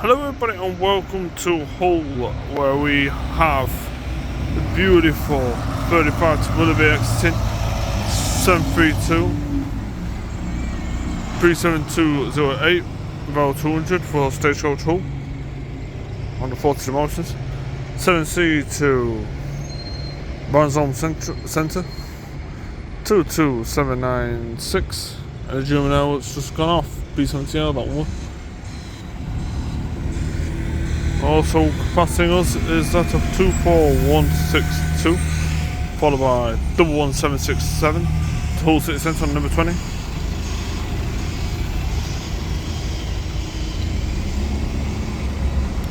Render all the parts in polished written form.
Hello everybody and welcome to Hull, where we have the beautiful 35mm Ep60 732 37208 Val 200 for Stagecoach Hull on the 40 emotions, 7C to Barnsley Centre 22796, and the juvenile it's just gone off B70L, that one. Also passing us is that of 24162, followed by 11767 to Hull City Centre on number 20.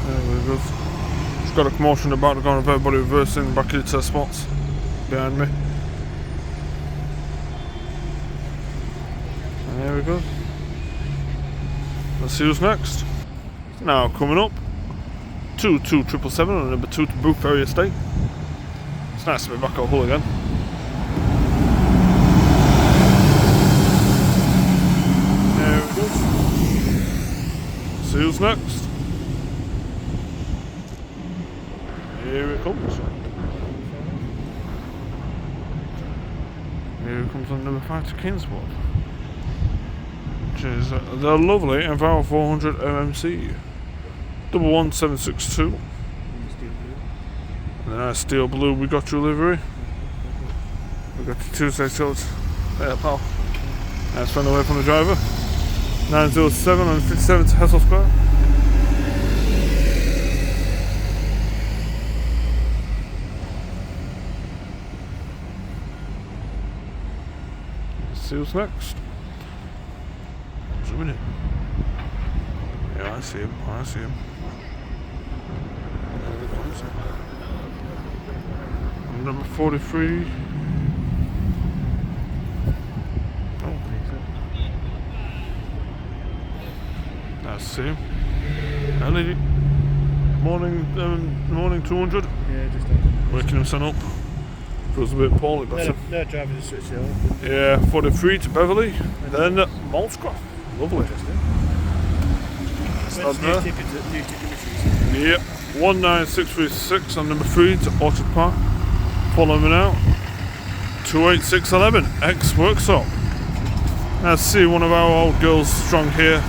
There we go. Just got a commotion about to go on of everybody reversing back into their spots behind me. And there we go. Let's see who's next. Now coming up, 22777 on number 2 to Brook Ferry Estate. It's nice to be back at Hull again. There we go. See who's next. Here it comes. Here it comes on number 5 to Kingswood, which is the lovely Enviro 400 MMC. 11762. And the nice steel blue we got your livery. We got your Tuesday tilts. There, pal. Nice friend away from the driver. 907 and 57 to Hessel Square. Let's see who's next. Zooming in. Yeah, I see him. I see him. Number 43. Oh, that's him. LED. Morning 200. Yeah, just waking him son up. Feels a bit poorly, but no driver just switched it on. Yeah, 43 to Beverley. Then Malscroft. Lovely. New ticket machines. Yep. 19636 on number 3 to Orchard Park. Following out, 28611 X Workshop. Let's see one of our old girls strong here.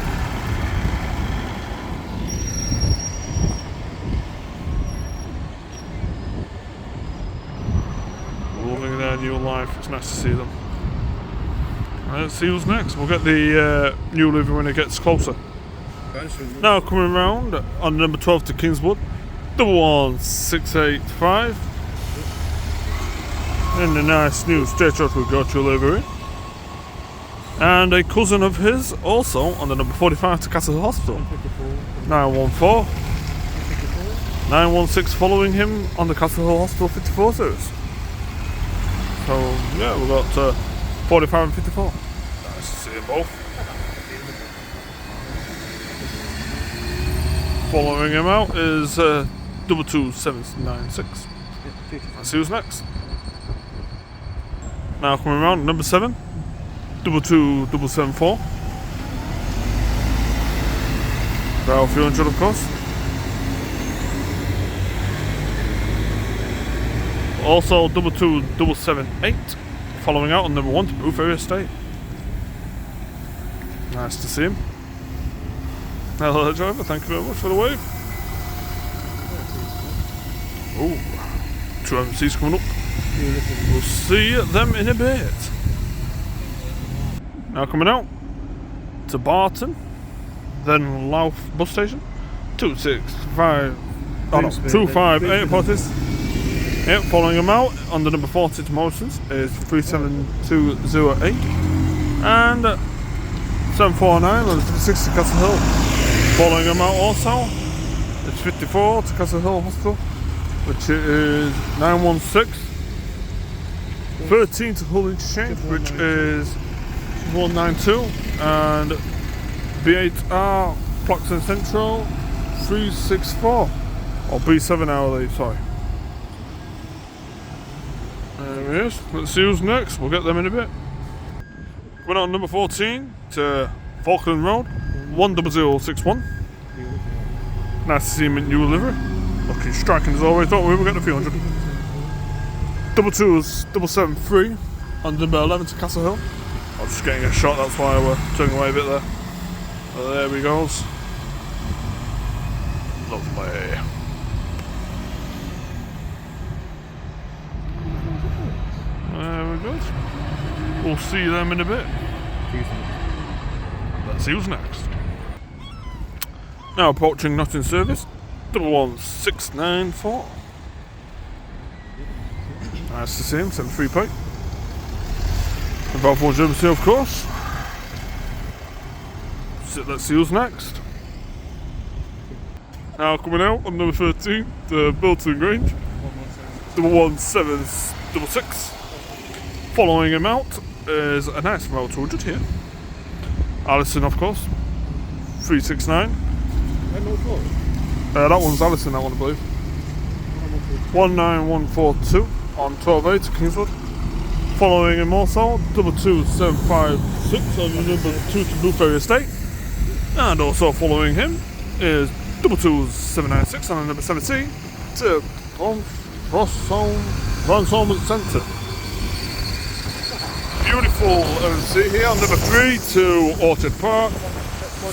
Loving their new life. It's nice to see them. Let's see who's next. We'll get the new livery when it gets closer. Now coming round on number 12 to Kingswood, 11685. And a nice new Stagecoach we got your livery. And a cousin of his also on the number 45 to Castle Hospital. 914. 916 following him on the Castle Hill Hospital 54 series. So yeah, we've got 45 and 54. Nice to see them both. Following him out is 22796. Let's see who's next. Now coming around, number 7, 22774. Val 300 of course. Also 22778, following out on number 1 to Brook Ferry Estate. Nice to see him. Hello driver, thank you very much for the wave. Oh, 2 MCs coming up. We'll see them in a bit. Now coming out to Barton, then Louth bus station, 258 apologies. Yep, following them out on the number 40 to Morrison's is 37208 and 749 on the 56 to Castle Hill. Following them out also, it's 54 to Castle Hill Hospital, which is 916. 13 to Hull Interchange, which is 192, and B8R Ploxton Central 364, or B7 hourly, sorry. There he is. Let's see who's next. We'll get them in a bit. Going on number 14 to Falkland Road, 10061. Nice to see him in new livery. Looking striking as always, don't we? We'll get the 300. Double twos, 773 on number 11 to Castle Hill. I was just getting a shot, that's why we're turning away a bit there. But there we goes. Lovely. There we go. We'll see them in a bit. Let's see who's next. Now approaching Notting Service, 11694. Nice to see him, 73 pipe. About 4 Germany, of course. So let's see who's next. Now coming out on number 13, the Bilton Grange, 11766. Following him out is a nice Royal 200 here. Allison, of course, 369. That one's Allison, that one I believe. 19142 on 12A to Kingswood. Following him also, 22756 on number 2 to Blueferry Estate. And also following him is 22796 on number 17 to Bransholm Centre. Beautiful MC here on number 3 to Orchard Park.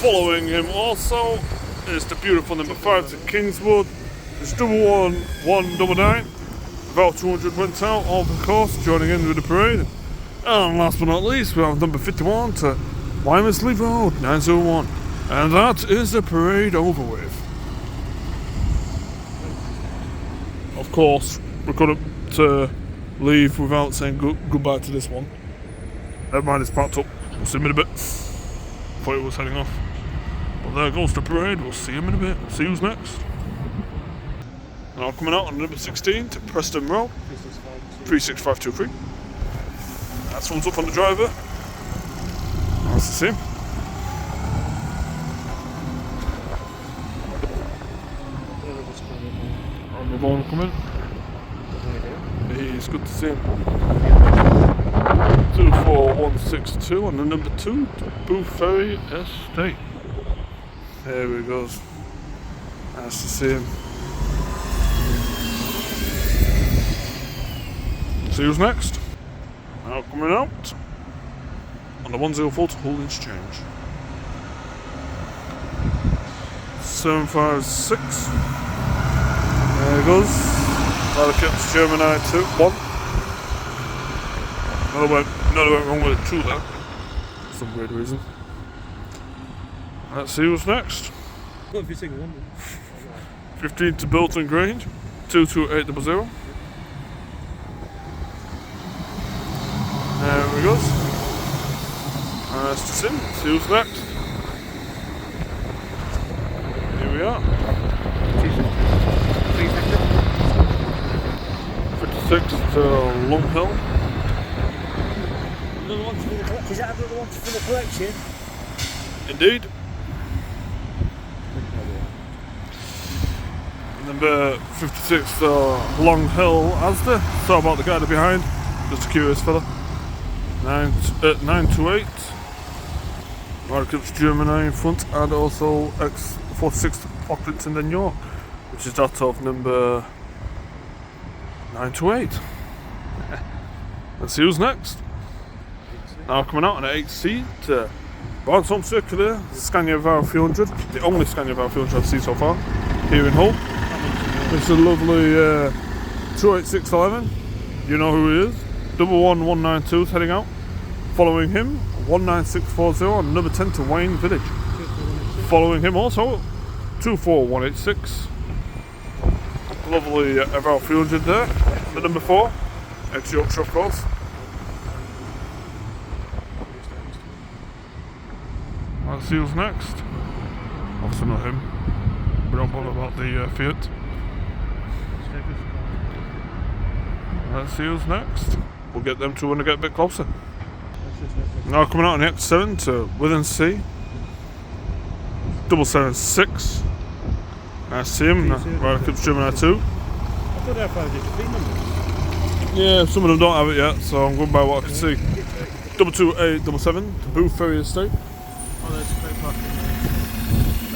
Following him also is the beautiful number 5 to Kingswood. It's 11199. About 200 went out of the course, joining in with the parade. And last but not least, we have number 51 to Wymersley Road 901. And that is the parade over with. Of course, we couldn't leave without saying goodbye to this one. Never mind, it's parked up. We'll see him in a bit. Thought it was heading off. But there goes the parade. We'll see him in a bit. See who's next. Now coming out on number 16 to Preston Row, 36523. That's one's up on the driver. Nice to see him. On the ball coming. He's good to see him. 24162 on the number 2 to Blueferry Estate. There he goes. Nice to see him. See who's next. Now coming out on the 104 to Hull Exchange. 756. There he goes. Radicals Gemini 2 1. Another went wrong with a 2 there. For some weird reason. Let's see who's next. What if you sing one? 15 to Bilton Grange, 22800. There we go. Nice to see him. See who's next. Here we are. 56 to Long Hill. Is that another one for the collection? Indeed. Number 56 to Long Hill Asda. Sorry about the guy behind. Just a curious fella. 928. Radicals Gemini in front, and also X46 to Pocklington and York, which is that of number 928. Let's see who's next. Now coming out on an 8C to Bransholm Circular, Scania Vara 300, the only Scania Vara 300 I've seen so far here in Hull. It's a lovely 28611. You know who he is. 11192 is heading out. Following him, 19640 on number 10 to Wayne Village. Following him also, 24186. Lovely Eval 300 there. The number 4, ex Yorkshire of course. Let's see who's next. Obviously not him. We don't bother about the Fiat. Let's see who's next. We'll get them two when they get a bit closer. Now coming out on the Ep7 to Withensea. 776. Nice to see him. Radicals Gemini 2. I thought they found different numbers. Yeah, some of them don't have it yet, so I'm going by what I can see. 22877 to Blueferry Estate. Oh, there's a parking.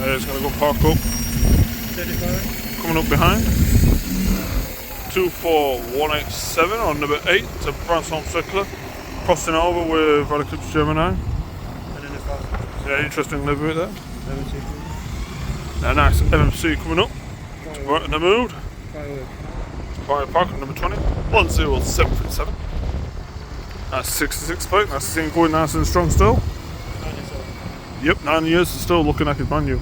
It's going to go park up. 35. Coming up behind. 24187 on number 8 to Bransholm Circular. Crossing over with Ep60 Gemini. And then the 5. Yeah, interesting livery there. MMC. A nice MMC coming up. Right in the mood. Firework. Fire Park on number 20. 10737. That's 66 plate. That's the thing going nice and strong still. 97. Yep, 9 years and still looking like it's brand new.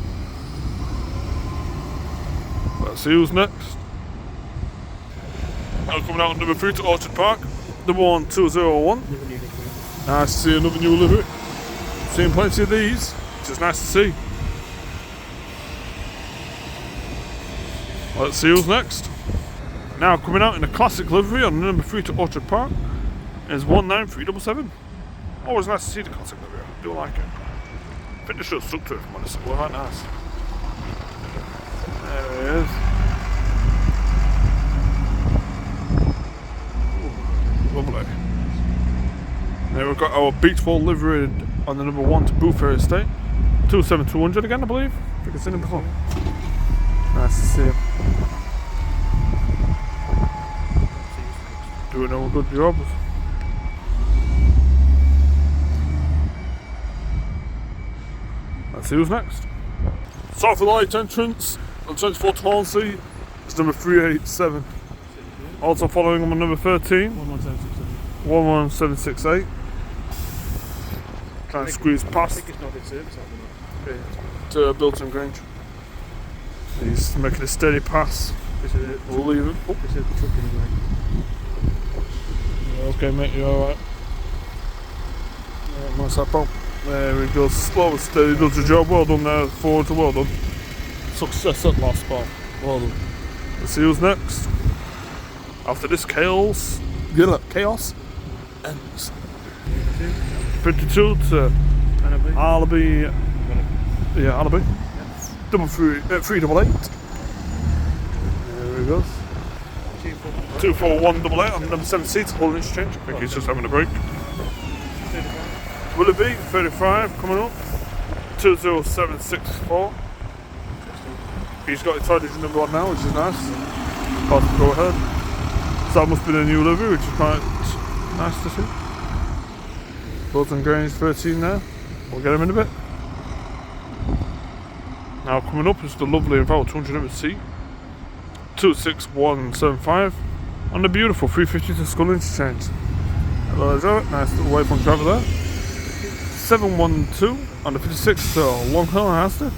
Let's see who's next. Now coming out on number 3 to Orchard Park. Number 1201. Never knew this. Nice to see another new livery. Seen plenty of these, which is nice to see. Let's see who's next. Now coming out in a classic livery on number 3 to Orchard Park is 19377. Always nice to see the classic livery. I do like it. I think they should have stuck to it, if I'm honest. Well, right, nice. There he is. Lovely. There we've got our Beachball livery on the number 1 to Boofair Estate. 27200 again, I believe. I think it's in it before. Nice to see him. Doing a good job. Let's see who's next. South of Light entrance on 24 to Hornsey is number 387. Also following him on number 13. 11768. Trying to squeeze I past think it's not in service, I don't know. to Bilton Grange. He's making a steady pass. This is it. We'll leave him. Oh. This is the truck in the way. Okay, mate, you alright? Nice that bump. There he goes, slow and steady, does the job. Well done there, forward to well done. Success at last spot. Well done. Let's see who's next. After this chaos ends. 52 to Alibi. Yeah, Alibi. Double 388. There he goes. 24188 on number 7 seats, holding exchange. I think he's just having a break. Will it be 35 coming up? 20764. He's got his title number 1 now, which is nice. About to go ahead. So that must be the new livery, which is quite nice to see. Bolton Grange 13 there. We'll get him in a bit. Now coming up is the lovely Inval 200 seat. 26175 on the beautiful 350 to Skull Interchange. Hello, Joe. Nice little waypoint driver there. 712 on the 56 to Long Hill and Astor.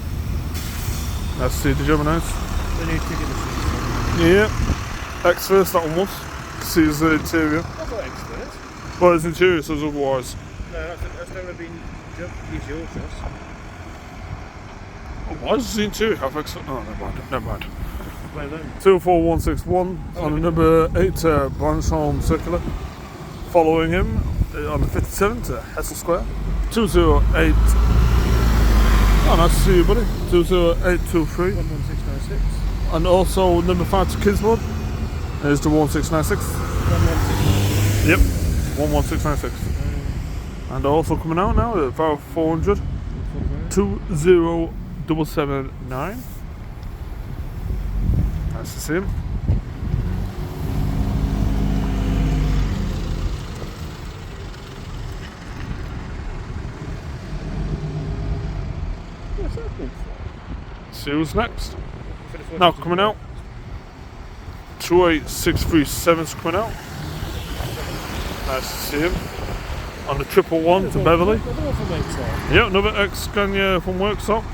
Nice to see the Gemini's. The new ticket machine. Yeah. X first, that one was. See his interior. I've got experts. Well, his interior says otherwise. No, that's never been used yours, yes. Why does the interior have X? Oh, never mind. Play them. 24161 on the number 8 to Bransholm Circular. Following him on the 57 to Hessel Square. 208. Oh, nice to see you, buddy. 20823. 11696. And also number 5 to Kingswood. There's the 1696. 116. Yep, 11696. And also coming out now at about 400. 20779. Nice to see him. See who's next. Now coming out. 28637's coming out. Nice to see him. On the 111 to Beverley. Yep, another ex-Scania from Workshop.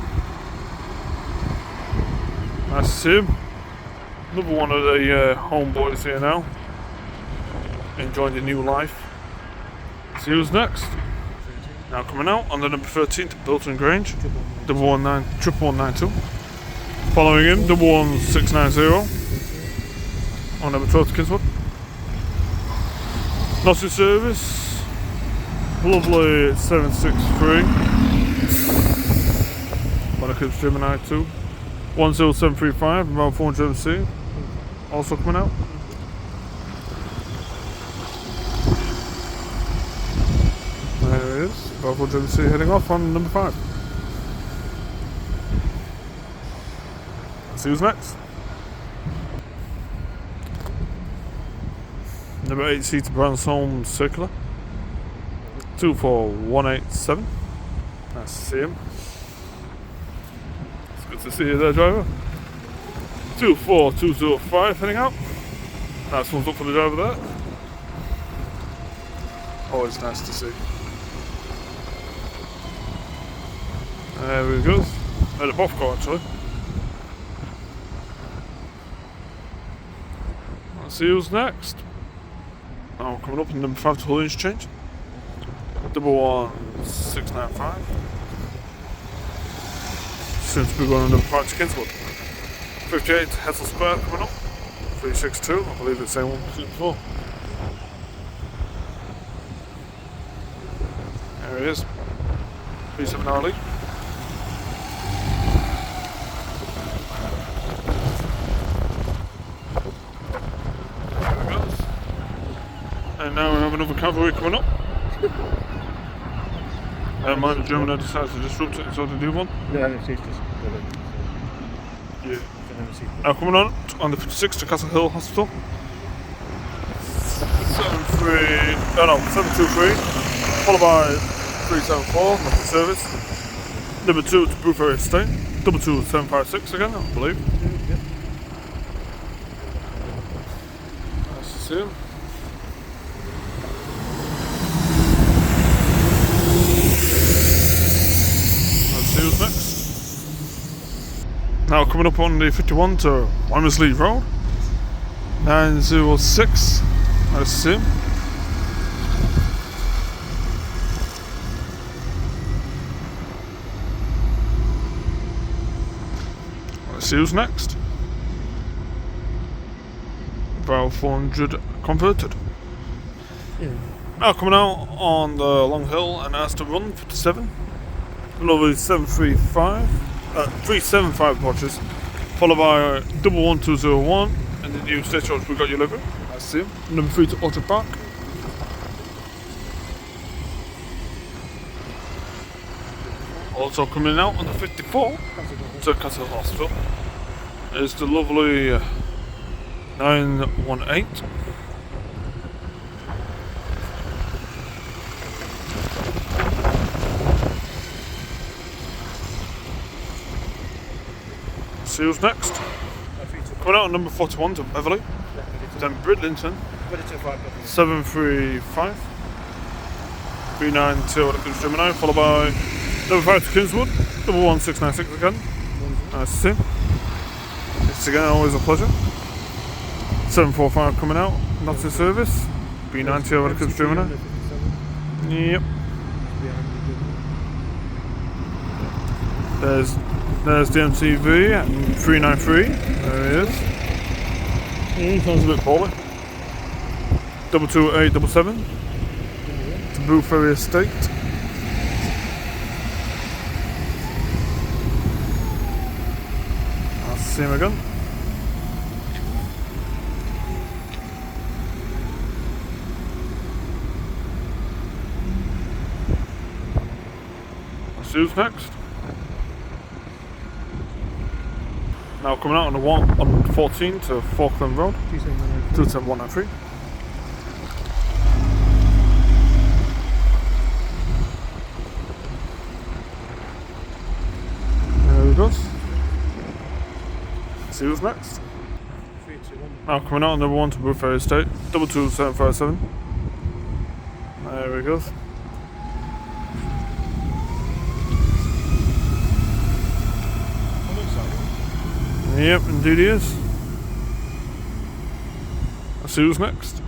Nice to see him. Another one of the homeboys here now. Enjoying the new life. See who's next. Now coming out on the number 13 to Bilton Grange. 1192. Following him, 11690. On number 12 to Kingswood. Not in service. Lovely 763. On a Clips Gemini 2. 10735, about 400 MC. Also coming out. There it is. About 400 MC heading off on number 5. See who's next. Number 8 seater Bransholm Circular. 24187. Nice to see him. It's good to see you there, driver. 24205 heading out. Nice one's up for the driver there. Always nice to see. There he goes. Made a buff car actually. Let's see who's next. Now coming up in number 5 to Hull interchange. 11695. Soon to be going on number 5 to Kingswood. 58 Hessel Square coming up. 362, I believe it's the same one as before. There he is. 37 hour lead. There it goes. And now we have another cavalry coming up. Mind the German decides to disrupt it, so to do one. Yeah, it's just Yeah. Now coming on the 56 to Castle Hill Hospital. 723, followed by 374, not the service. Number 2 to Brewferry Estate. 22756 again, I believe. yeah. Nice to see him. Let's see who's next. Now coming up on the 51 to Wymersley Road. 906. Nice to see him. Let's see who's next. About 400 converted. Yeah. Now coming out on the long hill and Aston Run 57. Lovely 375 watches, followed by 11201, and the new stagecoach we got your livery. I see him. Number 3 to Orchard Park. Also coming out on the 54 to Castle Hospital is the lovely 918. See who's next. Coming out on number 41 to Beverley. Then Bridlington. 735. 392 at the Gemini, followed by number 5 to Kingswood. 11696 again. Nice to see. It's again always a pleasure. 745 coming out, not in service. B90 over the Gemini. Yep. There's the MTV at 393. There he is. Sounds a bit poorly. 22877 to Brewferry Estate. I'll see him again. Let's see who's next. Now coming out on the 14 to Falkland Road, 27193. There he goes. See who's next. Now coming out on number 1 to Brewferry Estate, 22757. There he goes. Yep, indeed he is. Let's see who's next.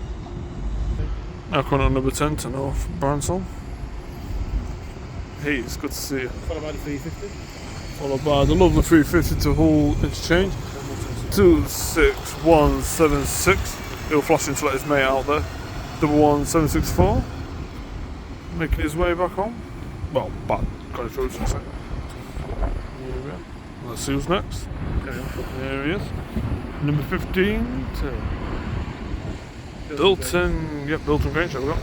Now coming on number 10 to North Bransholm. Hey, it's good to see you. Followed by the 350. Followed by the lovely 350 to Hull Interchange. 26176. He'll flash in to let his mate out there. 11764. Making his way back home. Well, back. Got it through, should I say. Let's see who's next. There he is. Number 15 to Bilton. Yep, Bilton Grange. There we go.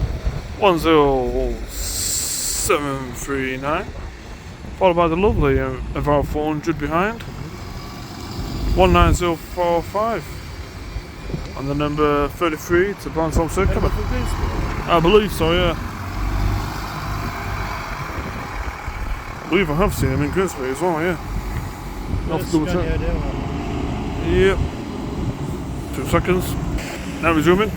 10739. Followed by the lovely about 400 behind. 19045. And the number 33 to Bransholm Circular. From Greensboro. I believe so, yeah. I believe I have seen him in Grimsby as well, yeah. I'll have to double check. Yep. 2 seconds. Now resuming.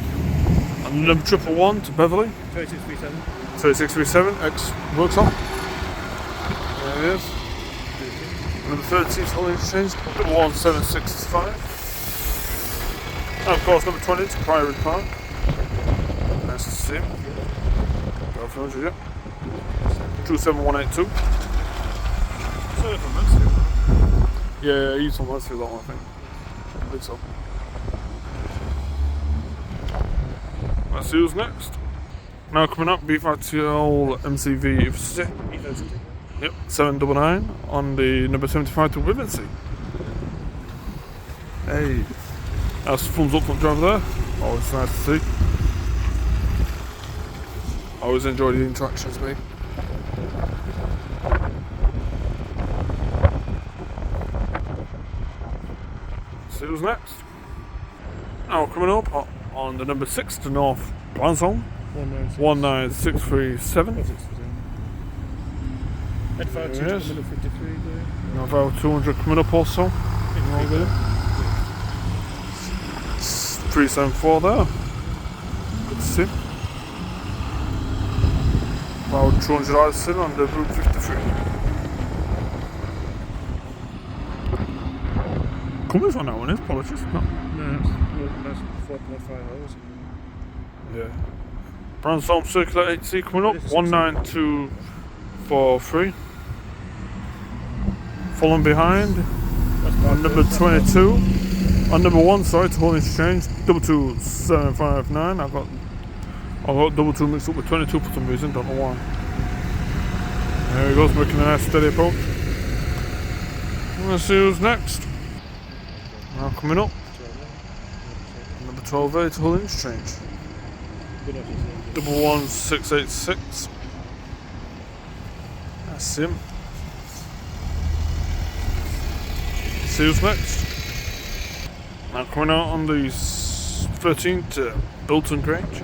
And number 111 to Beverley. 3637. 3637, X Workshop. There it is. Number 13 to Interchange. 17665. And of course, number 20 to Priory Park. Nice to see him. Go for 100, yeah. 27182. Sorry for Mansfield. Yeah, he's on Mansfield, that one, I think. I think so. Let's see who's next. Now coming up, B5TL MCV Ep60. Ep60. Yep, 799 on the number 75 to Wivensey. Hey. That's thumbs up from the driver there. Always nice to see. Always enjoy the interactions, mate. See who's next. Now coming up on the number 6 to North Bransholm. 19637. Ed5 to Yes. number 53 there. Now about 200 coming up also. 374 there. Good to see. About 200 yards in on the Route 53. Coming from that one is apologies. No. No, that's 4.5 hours. Yeah. Bransholm Circular 8C coming up. 19243. Following behind. That's On number 22. On number 1, sorry, to Whole Interchange, 22759. I got 22 mixed up with 22 for some reason, don't know why. There he goes, making a nice steady approach. Let's see who's next. Now coming up, number 12A to Hull Interchange, 11686. That's him. See who's next. Now coming out on the 13th to Bilton Grange,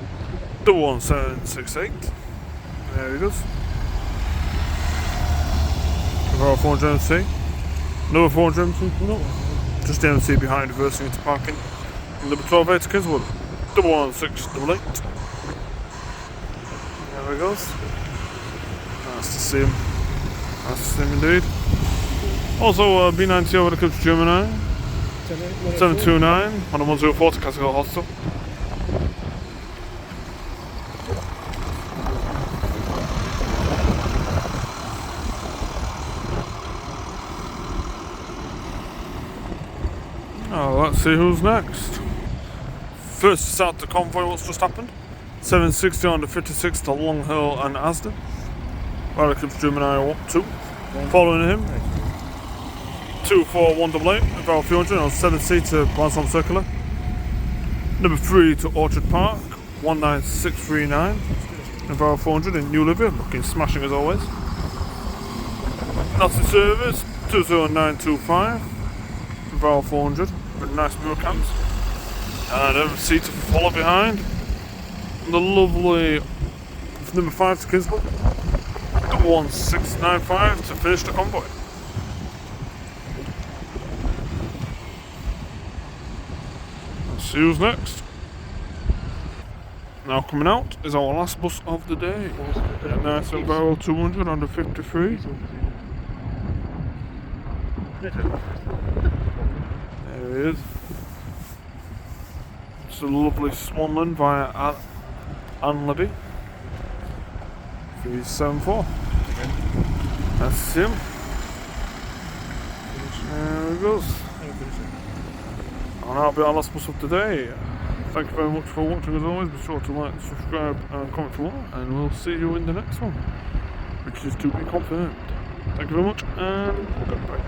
11768. There he goes. About 400MC. Another 400MC coming up. Just the MC behind, reversing into parking. And number 12A to Kingswood, 11688. There he goes. Nice to see him. Nice to see him indeed. Also, B90 over the Clips Gemini. 729 on a 104 to Castle Hostel. Oh, let's see who's next. First to start the convoy, what's just happened? 760 on the 56 to Long Hill and Asda. Where the Clips Gemini up 2. Following him, 24188, about 300 on 7C to Bransholm Circular. Number 3 to Orchard Park, 19639, about 400 in New Livia, looking smashing as always. That's in service, 20925, about 400, with nice mirror cams. And number C to follow behind. The lovely number 5 to Kingswood, 1695 to finish the convoy. See who's next. Now coming out is our last bus of the day. Nice and barrel 200 on the 53. There he is. It's a lovely Swanland via Ann Libby. 374. That's him. There he goes. And that'll be our last bus of today. Thank you very much for watching as always. Be sure to like, subscribe and comment for more. And we'll see you in the next one, which is to be confirmed. Thank you very much and goodbye.